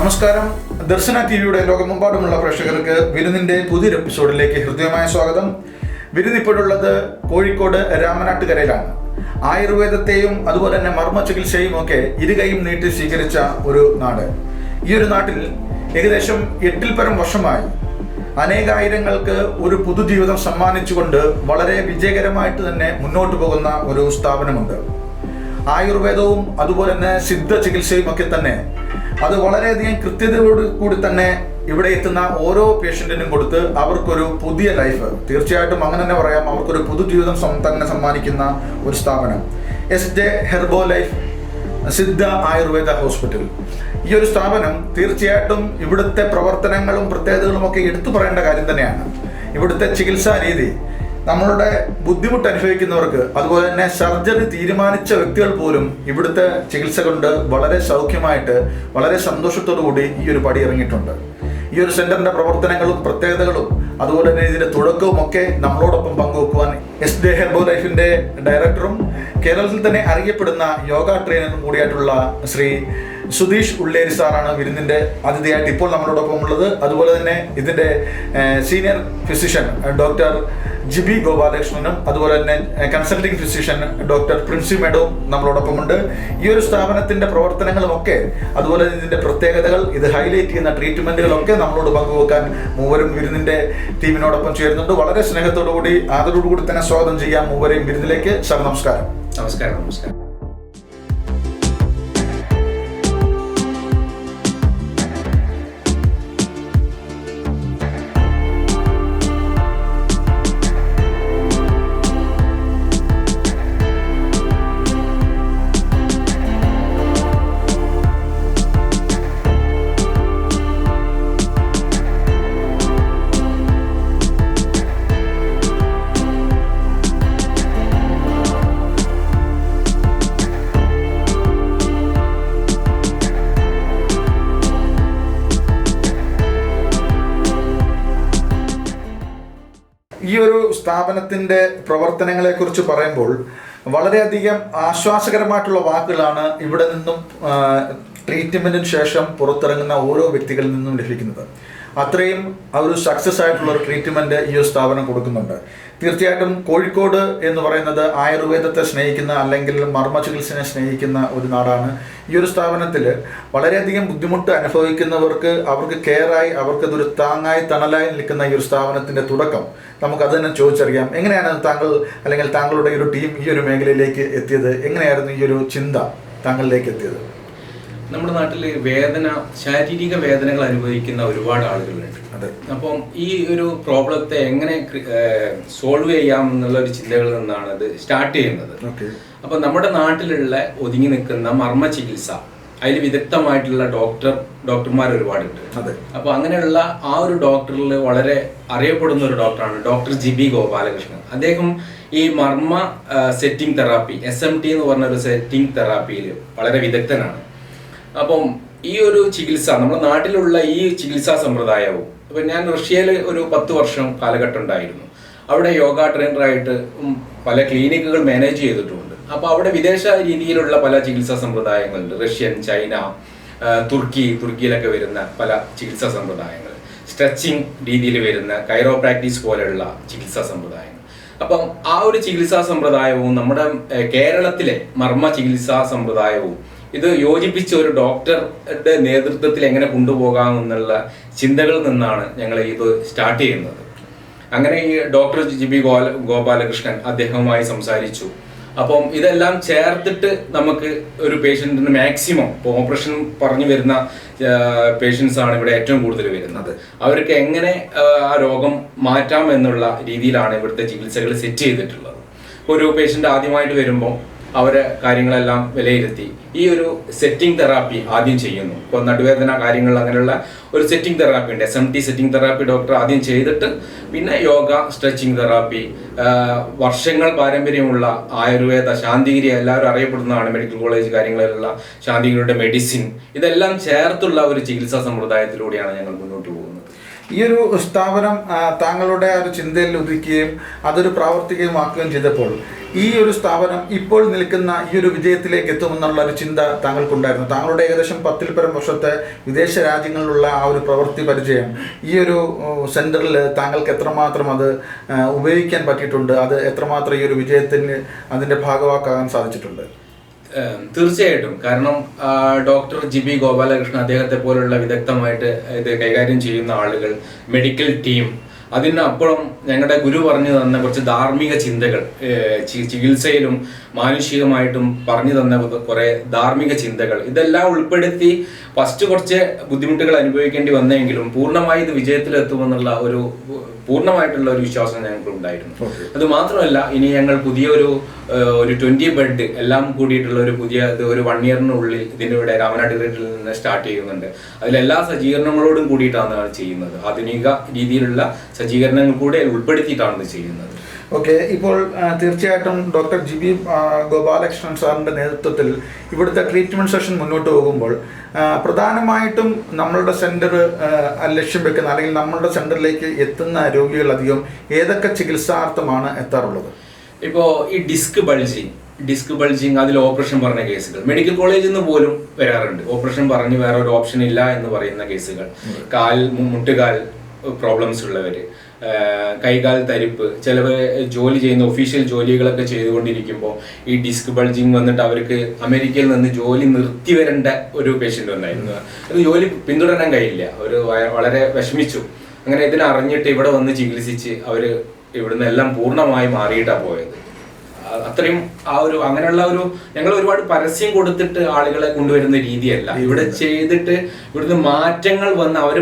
നമസ്കാരം. ദർശന ടിവിയുടെ ലോകമെമ്പാടുമുള്ള പ്രേക്ഷകർക്ക് വിരുന്നിന്റെ പുതിയൊരു എപ്പിസോഡിലേക്ക് ഹൃദ്യമായ സ്വാഗതം. വിരുന്ന് ഇപ്പോഴുള്ളത് കോഴിക്കോട് രാമനാട്ടുകരയിലാണ്. ആയുർവേദത്തെയും അതുപോലെ തന്നെ മർമ്മ ചികിത്സയും ഒക്കെ ഇരുകൈയും നീട്ടി സ്വീകരിച്ച ഒരു നാട്. ഈ ഒരു നാട്ടിൽ ഏകദേശം 8-ൽ പരം വർഷമായി അനേകായിരങ്ങൾക്ക് ഒരു പുതുജീവിതം സമ്മാനിച്ചുകൊണ്ട് വളരെ വിജയകരമായിട്ട് തന്നെ മുന്നോട്ട് പോകുന്ന ഒരു സ്ഥാപനമുണ്ട്. ആയുർവേദവും അതുപോലെ തന്നെ സിദ്ധ ചികിത്സയും ഒക്കെ തന്നെ അത് വളരെയധികം കൃത്യതയോട് കൂടി തന്നെ ഇവിടെ എത്തുന്ന ഓരോ പേഷ്യൻറ്റിനും കൊടുത്ത് അവർക്കൊരു പുതിയ ലൈഫ്, തീർച്ചയായിട്ടും അങ്ങനെ തന്നെ പറയാം, അവർക്കൊരു പുതുജീവിതം തന്നെ സമ്മാനിക്കുന്ന ഒരു സ്ഥാപനം SJ Herbo Life Siddha Ayurveda hospital. ഈ ഒരു സ്ഥാപനം തീർച്ചയായിട്ടും ഇവിടുത്തെ പ്രവർത്തനങ്ങളും പ്രത്യേകതകളും ഒക്കെ എടുത്തു പറയേണ്ട കാര്യം തന്നെയാണ്. ഇവിടുത്തെ ചികിത്സാ രീതി നമ്മളുടെ ബുദ്ധിമുട്ട് അനുഭവിക്കുന്നവർക്ക്, അതുപോലെ തന്നെ സർജറി തീരുമാനിച്ച വ്യക്തികൾ പോലും ഇവിടുത്തെ ചികിത്സ കൊണ്ട് വളരെ സൗഖ്യമായിട്ട് വളരെ സന്തോഷത്തോടു കൂടി ഈ ഒരു പടി ഇറങ്ങിയിട്ടുണ്ട്. ഈ ഒരു സെന്ററിന്റെ പ്രവർത്തനങ്ങളും പ്രത്യേകതകളും അതുപോലെ തന്നെ ഇതിന്റെ തുടക്കവും ഒക്കെ നമ്മളോടൊപ്പം പങ്കുവെക്കുവാൻ SJ ഹെർബോ ലൈഫിന്റെ ഡയറക്ടറും കേരളത്തിൽ തന്നെ അറിയപ്പെടുന്ന യോഗ ട്രെയിനറും കൂടിയായിട്ടുള്ള ശ്രീ സുധീഷ് ഉള്ളേരി സാറാണ് വിരുന്നിന്റെ അതിഥിയായിട്ട് ഇപ്പോൾ നമ്മളോടൊപ്പം ഉള്ളത്. അതുപോലെ തന്നെ ഇതിന്റെ സീനിയർ ഫിസിഷ്യൻ ഡോക്ടർ ജിബി ഗോപാലകൃഷ്ണനും അതുപോലെ തന്നെ കൺസൾട്ടിംഗ് ഫിസിഷ്യൻ ഡോക്ടർ പ്രിൻസി മേഡവും നമ്മളോടൊപ്പമുണ്ട്. ഈ ഒരു സ്ഥാപനത്തിന്റെ പ്രവർത്തനങ്ങളുമൊക്കെ അതുപോലെ ഇതിന്റെ പ്രത്യേകതകൾ, ഇത് ഹൈലൈറ്റ് ചെയ്യുന്ന ട്രീറ്റ്മെന്റുകളൊക്കെ നമ്മളോട് പങ്കുവെക്കാൻ മൂവരും വിരുന്നിന്റെ ടീമിനോടൊപ്പം ചേരുന്നുണ്ട്. വളരെ സ്നേഹത്തോടു കൂടി ആദരോടുകൂടി തന്നെ സ്വാഗതം ചെയ്യാം മൂവരെയും വിരുന്നിലേക്ക്. സാർ നമസ്കാരം. നമസ്കാരം. നമസ്കാരം. ഈ ഒരു സ്ഥാപനത്തിന്റെ പ്രവർത്തനങ്ങളെ കുറിച്ച് പറയുമ്പോൾ വളരെയധികം ആശ്വാസകരമായിട്ടുള്ള വാക്കുകളാണ് ഇവിടെ നിന്നും ട്രീറ്റ്മെന്റിന് ശേഷം പുറത്തിറങ്ങുന്ന ഓരോ വ്യക്തികളിൽ നിന്നും ലഭിക്കുന്നത്. അത്രയും ഒരു സക്സസ് ആയിട്ടുള്ള ഒരു ട്രീറ്റ്മെന്റ് ഈ ഒരു സ്ഥാപനം കൊടുക്കുന്നുണ്ട്. തീർച്ചയായിട്ടും കോഴിക്കോട് എന്ന് പറയുന്നത് ആയുർവേദത്തെ സ്നേഹിക്കുന്ന അല്ലെങ്കിൽ മർമ്മ ചികിത്സയെ സ്നേഹിക്കുന്ന ഒരു നാടാണ്. ഈ ഒരു സ്ഥാപനത്തിൽ വളരെയധികം ബുദ്ധിമുട്ട് അനുഭവിക്കുന്നവർക്ക് അവർക്ക് കെയറായി അവർക്കതൊരു താങ്ങായി തണലായി നിൽക്കുന്ന ഈ ഒരു സ്ഥാപനത്തിന്റെ തുടക്കം നമുക്കത് തന്നെ ചോദിച്ചറിയാം. എങ്ങനെയാണ് താങ്കൾ അല്ലെങ്കിൽ താങ്കളുടെ ഒരു ടീം ഈ ഒരു മേഖലയിലേക്ക് എത്തിയത്? എങ്ങനെയായിരുന്നു ഈ ഒരു ചിന്ത താങ്കളിലേക്ക് എത്തിയത്? നമ്മുടെ നാട്ടിൽ ശാരീരിക വേദനകൾ അനുഭവിക്കുന്ന ഒരുപാട് ആളുകളുണ്ട്. അപ്പം ഈ ഒരു പ്രോബ്ലത്തെ എങ്ങനെ സോൾവ് ചെയ്യാം എന്നുള്ള ഒരു ചിന്തകളിൽ നിന്നാണ് ഇത് സ്റ്റാർട്ട് ചെയ്യുന്നത്. അപ്പം നമ്മുടെ നാട്ടിലുള്ള ഒതുങ്ങി നിൽക്കുന്ന മർമ്മ ചികിത്സ, അതിൽ വിദഗ്ധമായിട്ടുള്ള ഡോക്ടർമാർ ഒരുപാടുണ്ട്. അപ്പോൾ അങ്ങനെയുള്ള ആ ഒരു ഡോക്ടറിൽ വളരെ അറിയപ്പെടുന്ന ഒരു ഡോക്ടറാണ് ഡോക്ടർ ജിബി ഗോപാലകൃഷ്ണൻ. അദ്ദേഹം ഈ മർമ്മ സെറ്റിംഗ് തെറാപ്പി, SMT എന്ന് പറഞ്ഞ ഒരു സെറ്റിംഗ് തെറാപ്പിയിൽ വളരെ വിദഗ്ധനാണ്. അപ്പം ഈ ഒരു ചികിത്സ നമ്മുടെ നാട്ടിലുള്ള ഈ ചികിത്സാ സമ്പ്രദായവും, ഇപ്പം ഞാൻ റഷ്യയിൽ ഒരു 10 വർഷം കാലഘട്ടം ഉണ്ടായിരുന്നു. അവിടെ യോഗ ട്രെയിനറായിട്ട് പല ക്ലിനിക്കുകൾ മാനേജ് ചെയ്തിട്ടുമുണ്ട്. അപ്പോൾ അവിടെ വിദേശ രീതിയിലുള്ള പല ചികിത്സാ സമ്പ്രദായങ്ങളുണ്ട്. റഷ്യൻ, ചൈന, തുർക്കിയിലൊക്കെ വരുന്ന പല ചികിത്സാ സമ്പ്രദായങ്ങൾ, സ്ട്രെച്ചിങ് രീതിയിൽ വരുന്ന കൈറോപ്രാക്ടീസ് പോലെയുള്ള ചികിത്സാ സമ്പ്രദായങ്ങൾ. അപ്പം ആ ഒരു ചികിത്സാ സമ്പ്രദായവും നമ്മുടെ കേരളത്തിലെ മർമ്മ ചികിത്സാ സമ്പ്രദായവും ഇത് യോജിപ്പിച്ച ഒരു ഡോക്ടറുടെ നേതൃത്വത്തിൽ എങ്ങനെ കൊണ്ടുപോകാമെന്നുള്ള ചിന്തകളിൽ നിന്നാണ് ഞങ്ങൾ ഇത് സ്റ്റാർട്ട് ചെയ്യുന്നത്. അങ്ങനെ ഈ ഡോക്ടർ ജിബി ഗോപാലകൃഷ്ണൻ അദ്ദേഹവുമായി സംസാരിച്ചു. അപ്പം ഇതെല്ലാം ചേർത്തിട്ട് നമുക്ക് ഒരു പേഷ്യൻറ്റിന് മാക്സിമം, ഇപ്പോൾ ഓപ്പറേഷൻ പറഞ്ഞു വരുന്ന പേഷ്യൻസ് ആണ് ഇവിടെ ഏറ്റവും കൂടുതൽ വരുന്നത്, അവർക്ക് എങ്ങനെ ആ രോഗം മാറ്റാം എന്നുള്ള രീതിയിലാണ് ഇവിടുത്തെ ചികിത്സകൾ സെറ്റ് ചെയ്തിട്ടുള്ളത്. ഒരു പേഷ്യൻ്റ് ആദ്യമായിട്ട് വരുമ്പോൾ അവരെ കാര്യങ്ങളെല്ലാം വിലയിരുത്തി ഈ ഒരു സെറ്റിംഗ് തെറാപ്പി ആദ്യം ചെയ്യുന്നു. ഇപ്പോൾ നടുവേദന കാര്യങ്ങൾ അങ്ങനെയുള്ള ഒരു സെറ്റിംഗ് തെറാപ്പി ഉണ്ട്, SMT സെറ്റിംഗ് തെറാപ്പി ഡോക്ടർ ആദ്യം ചെയ്തിട്ട് പിന്നെ യോഗ, സ്ട്രെച്ചിങ് തെറാപ്പി, വർഷങ്ങൾ പാരമ്പര്യമുള്ള ആയുർവേദ, ശാന്തിഗിരി എല്ലാവരും അറിയപ്പെടുന്നതാണ്, മെഡിക്കൽ കോളേജ് കാര്യങ്ങളിലുള്ള ശാന്തിഗിരിയുടെ മെഡിസിൻ, ഇതെല്ലാം ചേർത്തുള്ള ഒരു ചികിത്സാ സമ്പ്രദായത്തിലൂടെയാണ് ഞങ്ങൾ മുന്നോട്ട് പോകുന്നത്. ഈ ഒരു സ്ഥാപനം താങ്കളുടെ ഒരു ചിന്തയിൽ ഉദിക്കുകയും അതൊരു പ്രാവർത്തികമാക്കുകയും ചെയ്തപ്പോൾ ഈ ഒരു സ്ഥാപനം ഇപ്പോൾ നിൽക്കുന്ന ഈ ഒരു വിജയത്തിലേക്ക് എത്തുമെന്നുള്ള ഒരു ചിന്ത താങ്കൾക്കുണ്ടായിരുന്നു. താങ്കളുടെ ഏകദേശം 10-ൽ പരം വർഷത്തെ വിദേശ രാജ്യങ്ങളിലുള്ള ആ ഒരു പ്രവൃത്തി പരിചയം ഈ ഒരു സെൻറ്ററിൽ താങ്കൾക്ക് എത്രമാത്രം അത് ഉപയോഗിക്കാൻ പറ്റിയിട്ടുണ്ട്, അത് എത്രമാത്രം ഈ ഒരു വിജയത്തിന് അതിൻ്റെ ഭാഗമാക്കാൻ സാധിച്ചിട്ടുണ്ട്? തീർച്ചയായിട്ടും. കാരണം ഡോക്ടർ ജിബി ഗോപാലകൃഷ്ണൻ അദ്ദേഹത്തെ പോലുള്ള വിദഗ്ധമായിട്ട് ഇത് കൈകാര്യം ചെയ്യുന്ന ആളുകൾ, മെഡിക്കൽ ടീം, അതിനപ്പുറം ഞങ്ങളുടെ ഗുരു പറഞ്ഞു തന്ന കുറച്ച് ധാർമ്മിക ചിന്തകൾ, ചികിത്സയിലും മാനുഷികമായിട്ടും പറഞ്ഞു തന്ന കുറെ ധാർമ്മിക ചിന്തകൾ, ഇതെല്ലാം ഉൾപ്പെടുത്തി ഫസ്റ്റ് കുറച്ച് ബുദ്ധിമുട്ടുകൾ അനുഭവിക്കേണ്ടി വന്നെങ്കിലും പൂർണ്ണമായി ഇത് വിജയത്തിലെത്തുമെന്നുള്ള പൂർണ്ണമായിട്ടുള്ള ഒരു വിശ്വാസം ഞങ്ങൾക്ക് ഉണ്ടായിരുന്നു. അത് മാത്രമല്ല, ഇനി ഞങ്ങൾ പുതിയൊരു 20 ബെഡ് എല്ലാം കൂടിയിട്ടുള്ള ഒരു പുതിയ ഒരു 1 ഇയറിനുള്ളിൽ ഇതിൻ്റെ ഇവിടെ രാമനാട്ടുകരയിൽ നിന്ന് സ്റ്റാർട്ട് ചെയ്യുന്നുണ്ട്. അതിലെല്ലാ സജ്ജീകരണങ്ങളോടും കൂടിയിട്ടാണ് ചെയ്യുന്നത്. ആധുനിക രീതിയിലുള്ള സജ്ജീകരണങ്ങൾ കൂടെ ഉൾപ്പെടുത്തിയിട്ടാണ് ഇത് ചെയ്യുന്നത്. ഓക്കെ, ഇപ്പോൾ തീർച്ചയായിട്ടും ഡോക്ടർ ജിബി ഗോപാലകൃഷ്ണൻ സാറിൻ്റെ നേതൃത്വത്തിൽ ഇവിടുത്തെ ട്രീറ്റ്മെൻറ്റ് സെഷൻ മുന്നോട്ട് പോകുമ്പോൾ പ്രധാനമായിട്ടും നമ്മളുടെ സെൻറ്റർ ലക്ഷ്യം വെക്കുന്ന അല്ലെങ്കിൽ നമ്മളുടെ സെൻറ്ററിലേക്ക് എത്തുന്ന രോഗികൾ അധികം ഏതൊക്കെ ചികിത്സാർത്ഥമാണ് എത്താറുള്ളത്? ഇപ്പോൾ ഈ ഡിസ്ക് ബൾജിങ് അതിൽ ഓപ്പറേഷൻ പറഞ്ഞ കേസുകൾ മെഡിക്കൽ കോളേജിൽ നിന്ന് പോലും വരാറുണ്ട്. ഓപ്പറേഷൻ പറഞ്ഞ് വേറെ ഒരു ഓപ്ഷൻ ഇല്ല എന്ന് പറയുന്ന കേസുകൾ, മുട്ടുകാൽ പ്രോബ്ലംസ് ഉള്ളവർ, കൈകാൽ തരിപ്പ്, ചിലവർ ജോലി ചെയ്യുന്ന ഒഫീഷ്യൽ ജോലികളൊക്കെ ചെയ്തുകൊണ്ടിരിക്കുമ്പോൾ ഈ ഡിസ്ക് ബൾജിങ് വന്നിട്ട് അവർക്ക് അമേരിക്കയിൽ നിന്ന് ജോലി നിർത്തി വരേണ്ട ഒരു പേഷ്യൻ്റ് ഉണ്ടായിരുന്നു. അത് ജോലി പിന്തുടരാൻ കഴിയില്ല, അവർ വളരെ വിഷമിച്ചു. അങ്ങനെ ഇതിനറിഞ്ഞിട്ട് ഇവിടെ വന്ന് ചികിത്സിച്ച് അവർ ഇവിടുന്ന് എല്ലാം പൂർണ്ണമായി മാറിയിട്ടാണ് പോയത്. അത്രയും അങ്ങനെയുള്ള ഞങ്ങൾ ഒരുപാട് പരസ്യം കൊടുത്തിട്ട് ആളുകളെ കൊണ്ടുവരുന്ന രീതിയല്ല, ഇവിടെ ചെയ്തിട്ട് ഇവിടുന്ന് മാറ്റങ്ങൾ വന്ന് അവർ